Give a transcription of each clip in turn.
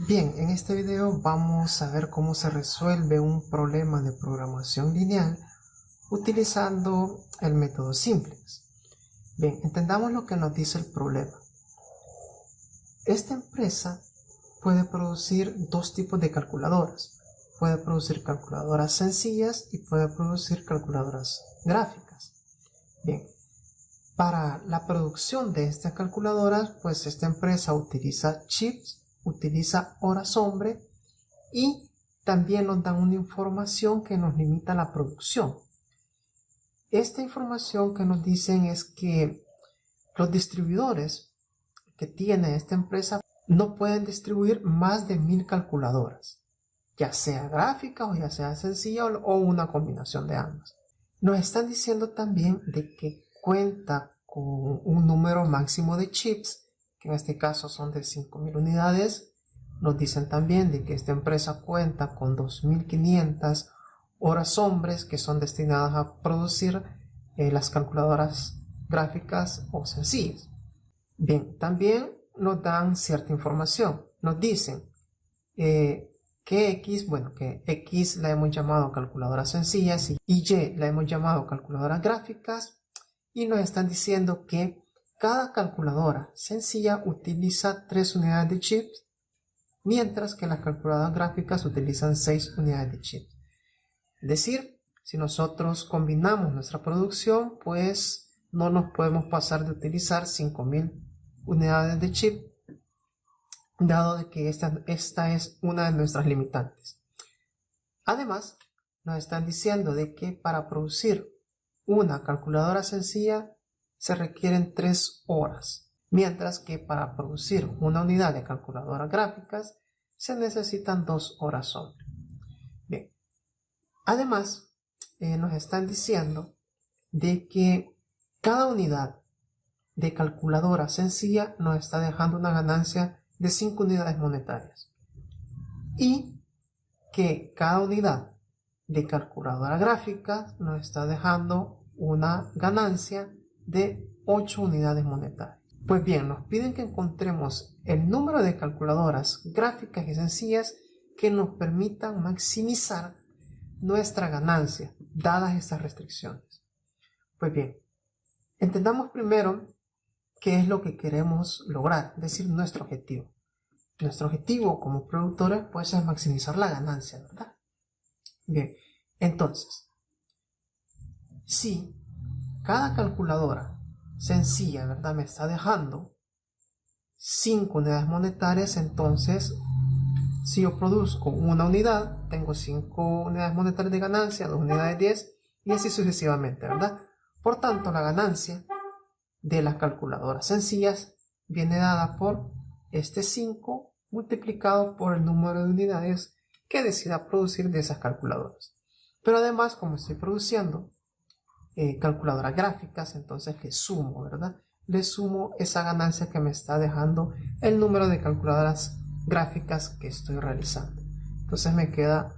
Bien, en este video vamos a ver cómo se resuelve un problema de programación lineal utilizando el método simplex. Bien, entendamos lo que nos dice el problema. Esta empresa puede producir dos tipos de calculadoras. Puede producir calculadoras sencillas y puede producir calculadoras gráficas. Bien, para la producción de estas calculadoras, pues esta empresa utiliza chips, utiliza horas hombre y también nos dan una información que nos limita la producción. Esta información que nos dicen es que los distribuidores que tiene esta empresa no pueden distribuir más de 1000 calculadoras, ya sea gráfica o ya sea sencilla o una combinación de ambas. Nos están diciendo también de que cuenta con un número máximo de chips, que en este caso son de 5000 unidades. Nos dicen también de que esta empresa cuenta con 2500 horas hombres que son destinadas a producir las calculadoras gráficas o sencillas. Bien, también nos dan cierta información. Nos dicen que X la hemos llamado calculadoras sencillas y Y la hemos llamado calculadoras gráficas, y nos están diciendo que cada calculadora sencilla utiliza 3 unidades de chips, mientras que las calculadoras gráficas utilizan 6 unidades de chips. Es decir, si nosotros combinamos nuestra producción, pues no nos podemos pasar de utilizar 5000 unidades de chip, dado de que esta es una de nuestras limitantes. Además, nos están diciendo de que para producir una calculadora sencilla se requieren 3 horas, mientras que para producir una unidad de calculadoras gráficas se necesitan 2 horas hombre. Bien, además nos están diciendo de que cada unidad de calculadora sencilla nos está dejando una ganancia de 5 unidades monetarias, y que cada unidad de calculadora gráfica nos está dejando una ganancia de 8 unidades monetarias. Pues bien, nos piden que encontremos el número de calculadoras gráficas y sencillas que nos permitan maximizar nuestra ganancia dadas estas restricciones. Pues bien, entendamos primero qué es lo que queremos lograr, es decir, nuestro objetivo. Nuestro objetivo como productores pues es maximizar la ganancia, ¿verdad? Bien, entonces, si cada calculadora sencilla, ¿verdad?, me está dejando 5 unidades monetarias, entonces si yo produzco una unidad, tengo 5 unidades monetarias de ganancia, 2 unidades 10 y así sucesivamente, ¿verdad? Por tanto, la ganancia de las calculadoras sencillas viene dada por este 5 multiplicado por el número de unidades que decida producir de esas calculadoras. Pero además, como estoy produciendo calculadoras gráficas, entonces le sumo, ¿verdad? Le sumo esa ganancia que me está dejando el número de calculadoras gráficas que estoy realizando. Entonces me queda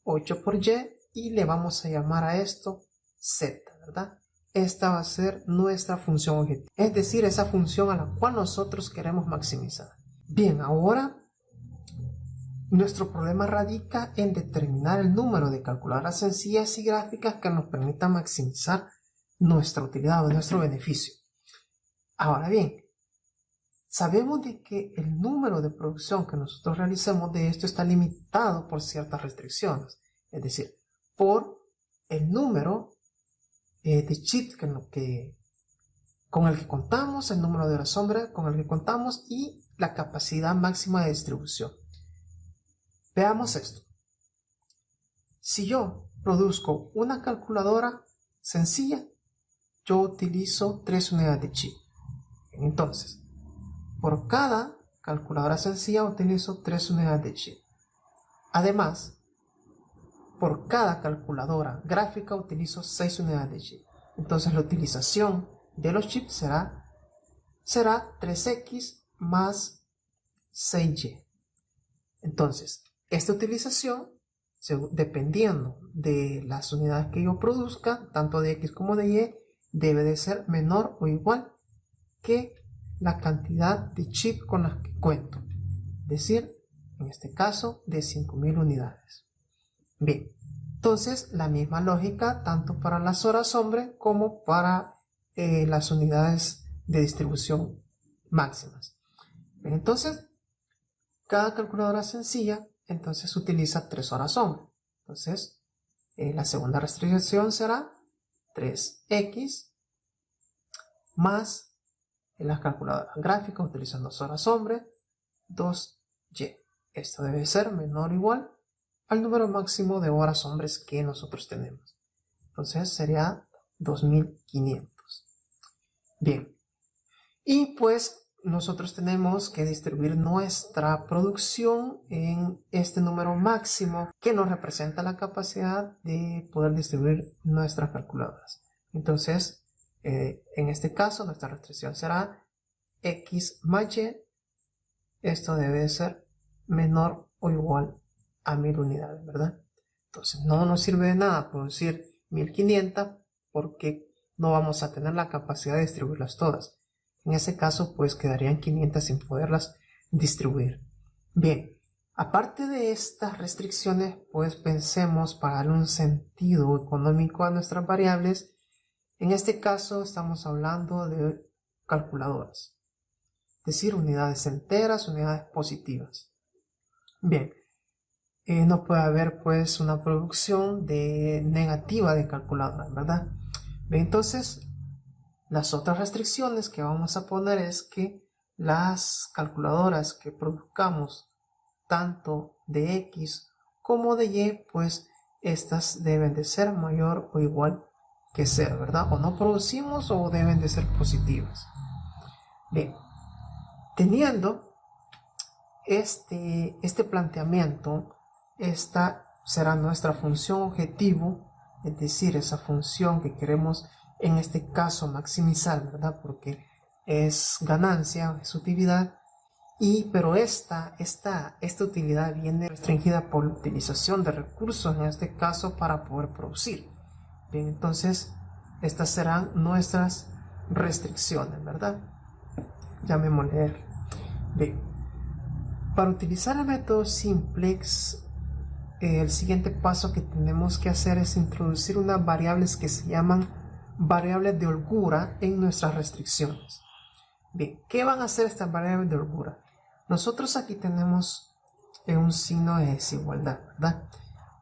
8 por Y y le vamos a llamar a esto Z, ¿verdad? Esta va a ser nuestra función objetivo, es decir, esa función a la cual nosotros queremos maximizar. Bien, ahora nuestro problema radica en determinar el número de calculadoras sencillas y gráficas que nos permitan maximizar nuestra utilidad o nuestro beneficio. Ahora bien, sabemos de que el número de producción que nosotros realicemos de esto está limitado por ciertas restricciones, es decir, por el número de chips con el que contamos, el número de horas hombre con el que contamos y la capacidad máxima de distribución. Veamos esto. Si yo produzco una calculadora sencilla, yo utilizo 3 unidades de chip. Entonces, por cada calculadora sencilla utilizo 3 unidades de chip. Además, por cada calculadora gráfica utilizo 6 unidades de chip. Entonces la utilización de los chips será 3X más 6Y. Entonces, esta utilización, dependiendo de las unidades que yo produzca, tanto de X como de Y, debe de ser menor o igual que la cantidad de chips con las que cuento. Es decir, en este caso de 5000 unidades. Bien, entonces la misma lógica tanto para las horas hombre como para las unidades de distribución máximas. Bien, entonces cada calculadora sencilla entonces utiliza 3 horas hombre. Entonces la segunda restricción será 3x más en las calculadoras gráficas utilizan 2 horas hombre 2y. Esto debe ser menor o igual al número máximo de horas hombres que nosotros tenemos. Entonces sería 2500. Bien, y pues nosotros tenemos que distribuir nuestra producción en este número máximo que nos representa la capacidad de poder distribuir nuestras calculadoras. Entonces, en este caso, nuestra restricción será x más y. Esto debe ser menor o igual a 1000 unidades, ¿verdad? Entonces, no nos sirve de nada producir 1500 porque no vamos a tener la capacidad de distribuirlas todas. En ese caso, pues quedarían 500 sin poderlas distribuir. Bien, aparte de estas restricciones, pues pensemos para darle un sentido económico a nuestras variables. En este caso, estamos hablando de calculadoras, es decir, unidades enteras, unidades positivas. Bien, no puede haber pues una producción negativa de calculadoras, ¿verdad? Bien, entonces, las otras restricciones que vamos a poner es que las calculadoras que produzcamos tanto de X como de Y, pues estas deben de ser mayor o igual que 0, ¿verdad? O no producimos o deben de ser positivas. Bien, teniendo este planteamiento, esta será nuestra función objetivo, es decir, esa función que queremos en este caso maximizar, ¿verdad? Porque es ganancia, es utilidad, pero esta utilidad viene restringida por la utilización de recursos, en este caso para poder producir. Bien, entonces estas serán nuestras restricciones, ¿verdad? Llamémosle. Bien, para utilizar el método simplex, el siguiente paso que tenemos que hacer es introducir unas variables que se llaman variables de holgura en nuestras restricciones. Bien, ¿qué van a hacer estas variables de holgura? Nosotros aquí tenemos un signo de desigualdad, ¿verdad?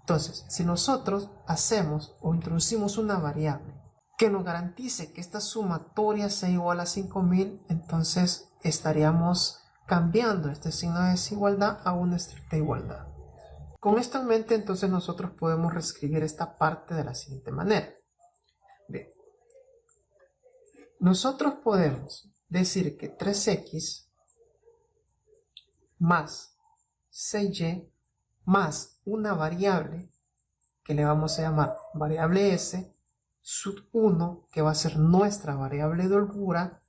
Entonces, si nosotros hacemos o introducimos una variable que nos garantice que esta sumatoria sea igual a 5000, entonces estaríamos cambiando este signo de desigualdad a una estricta igualdad. Con esto en mente, entonces nosotros podemos reescribir esta parte de la siguiente manera. Bien, nosotros podemos decir que 3x más 6y más una variable que le vamos a llamar variable s sub 1, que va a ser nuestra variable de holgura,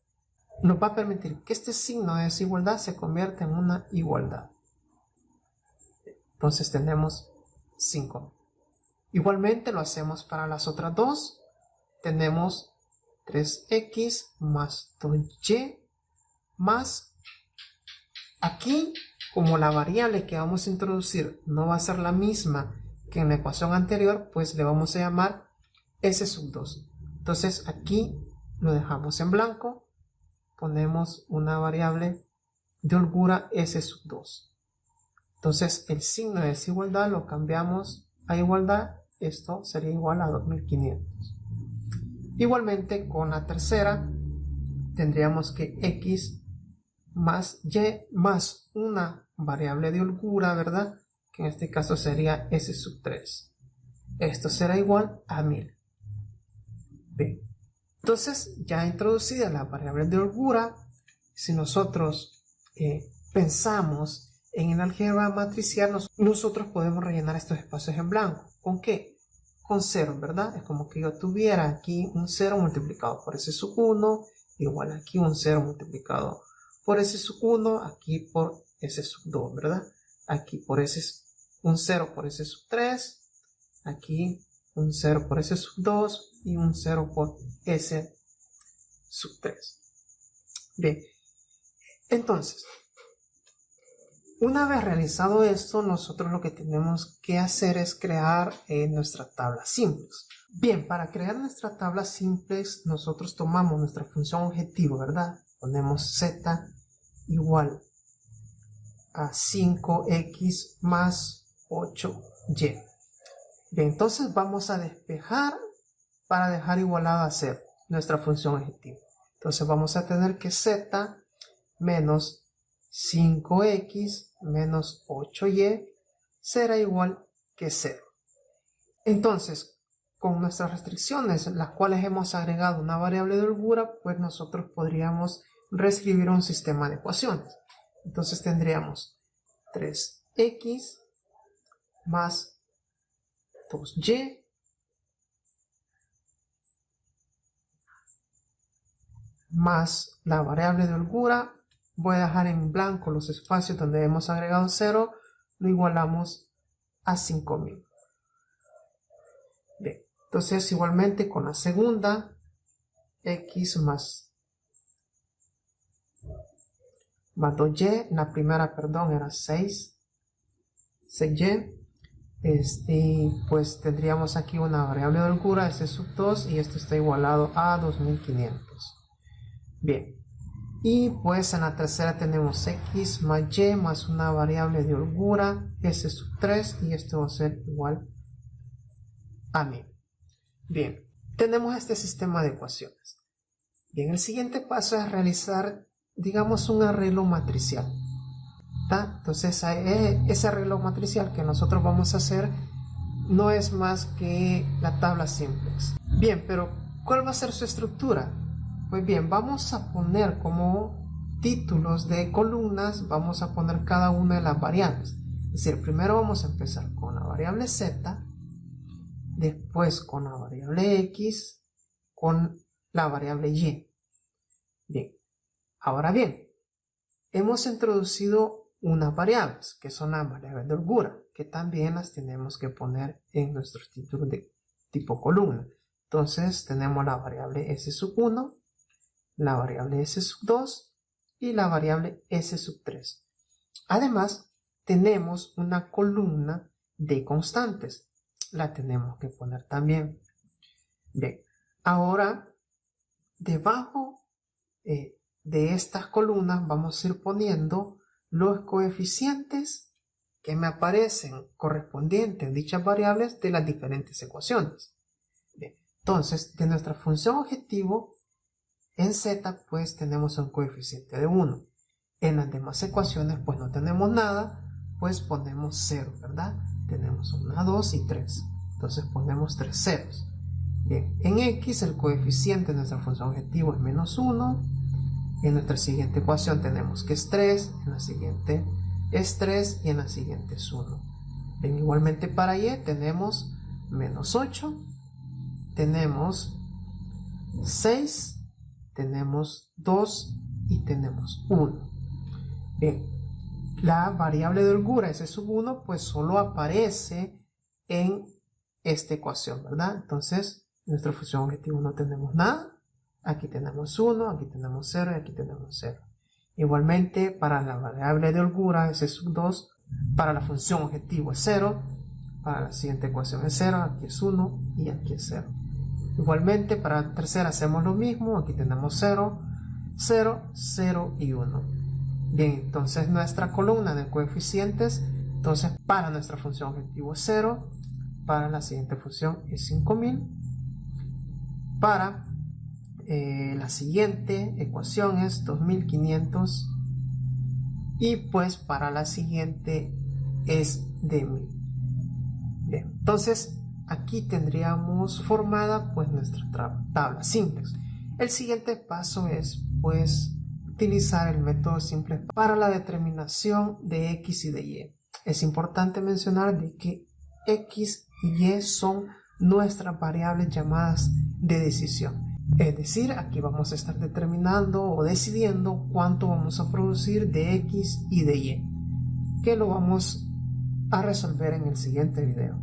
nos va a permitir que este signo de desigualdad se convierta en una igualdad. Entonces tenemos 5. Igualmente lo hacemos para las otras dos. Tenemos 3x más 2y más, aquí como la variable que vamos a introducir no va a ser la misma que en la ecuación anterior, pues le vamos a llamar s sub 2. Entonces aquí lo dejamos en blanco, ponemos una variable de holgura s sub 2. Entonces el signo de desigualdad lo cambiamos a igualdad, esto sería igual a 2500. Igualmente con la tercera tendríamos que x más y más una variable de holgura, ¿verdad? Que en este caso sería s sub 3. Esto será igual a 1000. Bien, entonces ya introducida la variable de holgura, si nosotros pensamos en el álgebra matricial, nosotros podemos rellenar estos espacios en blanco. ¿Con qué? Con 0, ¿verdad? Es como que yo tuviera aquí un 0 multiplicado por s sub 1, igual aquí un 0 multiplicado por s sub 1, aquí por s sub 2, ¿verdad? Aquí por un 0 por s sub 3, aquí un 0 por s sub 2 y un 0 por s sub 3. Bien, entonces, Una vez realizado esto, nosotros lo que tenemos que hacer es crear nuestras tablas simples. Bien, para crear nuestras tablas simples, nosotros tomamos nuestra función objetivo, ¿verdad? Ponemos z igual a 5x más 8y. Bien, entonces vamos a despejar para dejar igualado a 0 nuestra función objetivo. Entonces vamos a tener que z menos 5x menos 8y será igual que 0. Entonces, con nuestras restricciones, las cuales hemos agregado una variable de holgura, pues nosotros podríamos reescribir un sistema de ecuaciones. Entonces tendríamos 3x más 2y más la variable de holgura. Voy a dejar en blanco los espacios donde hemos agregado 0, lo igualamos a 5000. Bien, entonces igualmente con la segunda, x más 2y, la primera, perdón, era 6y, pues tendríamos aquí una variable de holgura, s sub 2, y esto está igualado a 2500. Bien. Y pues en la tercera tenemos x más y más una variable de holgura, s sub 3, y esto va a ser igual a 1000. Bien, tenemos este sistema de ecuaciones. Bien, el siguiente paso es realizar, digamos, un arreglo matricial. ¿Tá? Entonces ese arreglo matricial que nosotros vamos a hacer no es más que la tabla simplex. Bien, pero ¿cuál va a ser su estructura? Pues bien, vamos a poner como títulos de columnas, vamos a poner cada una de las variables. Es decir, primero vamos a empezar con la variable z, después con la variable x, con la variable y. Bien, ahora bien, hemos introducido unas variables, que son las variables de holgura, que también las tenemos que poner en nuestros títulos de tipo columna. Entonces tenemos la variable s sub 1, la variable s sub 2 y la variable s sub 3. Además, tenemos una columna de constantes. La tenemos que poner también. Bien, ahora, debajo de estas columnas vamos a ir poniendo los coeficientes que me aparecen correspondientes a dichas variables de las diferentes ecuaciones. Bien, entonces, de nuestra función objetivo, en z pues tenemos un coeficiente de 1. En las demás ecuaciones pues no tenemos nada, pues ponemos 0, ¿verdad? Tenemos 1, 2 y 3. Entonces ponemos 3 ceros. Bien, en x el coeficiente de nuestra función objetivo es menos 1. En nuestra siguiente ecuación tenemos que es 3, en la siguiente es 3 y en la siguiente es 1. Bien, igualmente para y tenemos menos 8, tenemos 6, tenemos 2 y tenemos 1. Bien, la variable de holgura s sub 1 pues solo aparece en esta ecuación, ¿verdad? Entonces, en nuestra función objetivo no tenemos nada. Aquí tenemos 1, aquí tenemos 0 y aquí tenemos 0. Igualmente, para la variable de holgura s sub 2, para la función objetivo es 0, para la siguiente ecuación es 0, aquí es 1 y aquí es 0. Igualmente, para la tercera hacemos lo mismo, aquí tenemos 0, 0, 0 y 1. Bien, entonces nuestra columna de coeficientes, entonces para nuestra función objetivo es 0, para la siguiente función es 5000, para la siguiente ecuación es 2500 y pues para la siguiente es de 1000. Bien, entonces aquí tendríamos formada pues nuestra tabla simplex. El siguiente paso es pues utilizar el método simple para la determinación de x y de y. Es importante mencionar de que x y y son nuestras variables llamadas de decisión. Es decir, aquí vamos a estar determinando o decidiendo cuánto vamos a producir de x y de y, que lo vamos a resolver en el siguiente video.